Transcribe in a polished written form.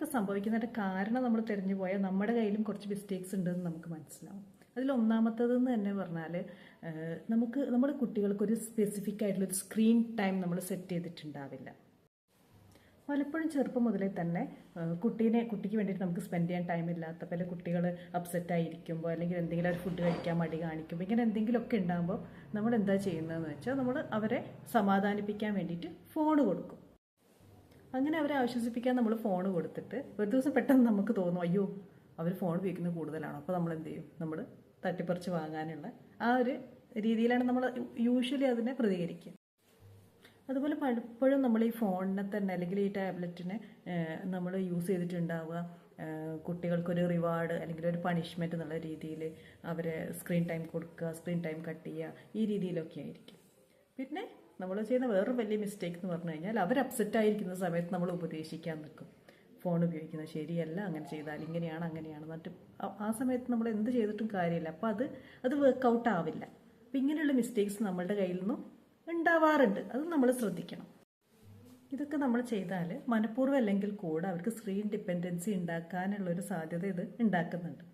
ഇപ്പോൾ സംഭവിക്കുന്നതിൻ്റെ കാരണം നമ്മൾ തിരഞ്ഞു പോയാൽ നമ്മുടെ കയ്യിലും കുറച്ച് മിസ്റ്റേക്സ് ഉണ്ടെന്ന് നമുക്ക് മനസ്സിലാവും. അതിലൊന്നാമത്തതെന്ന് തന്നെ പറഞ്ഞാൽ നമ്മുടെ കുട്ടികൾക്കൊരു സ്പെസിഫിക് ആയിട്ടുള്ളൊരു സ്ക്രീൻ ടൈം നമ്മൾ സെറ്റ് ചെയ്തിട്ടുണ്ടാവില്ല. പലപ്പോഴും ചെറുപ്പം മുതലേ തന്നെ കുട്ടിക്ക് വേണ്ടിയിട്ട് നമുക്ക് സ്പെൻഡ് ചെയ്യാൻ ടൈം ഇല്ലാത്തപ്പോൾ, അല്ലെങ്കിൽ കുട്ടികൾ അപ്സെറ്റ് ആയിരിക്കുമ്പോൾ, അല്ലെങ്കിൽ എന്തെങ്കിലും ഒരു ഫുഡ് കഴിക്കാൻ മടി കാണിക്കുമ്പോൾ, ഇങ്ങനെ എന്തെങ്കിലുമൊക്കെ ഉണ്ടാകുമ്പോൾ നമ്മൾ എന്താ ചെയ്യുന്നതെന്ന് വെച്ചാൽ നമ്മൾ അവരെ സമാധാനിപ്പിക്കാൻ വേണ്ടിയിട്ട് ഫോൺ കൊടുക്കും. അങ്ങനെ അവരെ ആശ്വസിപ്പിക്കാൻ നമ്മൾ ഫോൺ കൊടുത്തിട്ട് ഒരു ദിവസം പെട്ടെന്ന് നമുക്ക് തോന്നും, അയ്യോ അവർ ഫോൺ ഉപയോഗിക്കുന്നത് കൂടുതലാണോ, അപ്പോൾ നമ്മൾ എന്ത് ചെയ്യും, നമ്മൾ തട്ടിപ്പറിച്ച് വാങ്ങാനുള്ള ആ ഒരു രീതിയിലാണ് നമ്മൾ യൂഷ്വലി അതിനെ പ്രതികരിക്കുക. അതുപോലെ പലപ്പോഴും നമ്മൾ ഈ ഫോണിനെ തന്നെ അല്ലെങ്കിൽ ഈ ടാബ്ലറ്റിനെ നമ്മൾ യൂസ് ചെയ്തിട്ടുണ്ടാവുക കുട്ടികൾക്കൊരു റിവാർഡ് അല്ലെങ്കിൽ ഒരു പണിഷ്മെൻറ്റ് എന്നുള്ള രീതിയിൽ അവരെ സ്ക്രീൻ ടൈം കൊടുക്കുക, സ്ക്രീൻ ടൈം കട്ട് ചെയ്യുക, ഈ രീതിയിലൊക്കെ ആയിരിക്കും. പിന്നെ നമ്മൾ ചെയ്യുന്ന വേറൊരു വലിയ മിസ്റ്റേക്ക് എന്ന് പറഞ്ഞു കഴിഞ്ഞാൽ അവർ അപ്സെറ്റ് ആയിരിക്കുന്ന സമയത്ത് നമ്മൾ ഉപദേശിക്കാൻ നിൽക്കും, ഫോൺ ഉപയോഗിക്കുന്നത് ശരിയല്ല, അങ്ങനെ ചെയ്താൽ ഇങ്ങനെയാണ് അങ്ങനെയാണ് എന്നിട്ട് ആ സമയത്ത് നമ്മൾ എന്ത് ചെയ്തിട്ടും കാര്യമില്ല. അപ്പോൾ അത് വർക്കൗട്ട് ആവില്ല. അപ്പം ഇങ്ങനെയുള്ള മിസ്റ്റേക്സ് നമ്മളുടെ കയ്യിൽ നിന്നും ഉണ്ടാവാറുണ്ട്. അത് നമ്മൾ ശ്രദ്ധിക്കണം. ഇതൊക്കെ നമ്മൾ ചെയ്താൽ മനഃപൂർവ്വം അല്ലെങ്കിൽ കൂടെ അവർക്ക് സ്ക്രീൻ ഡിപ്പെൻഡൻസി ഉണ്ടാക്കാനുള്ളൊരു സാധ്യത ഇത് ഉണ്ടാക്കുന്നുണ്ട്.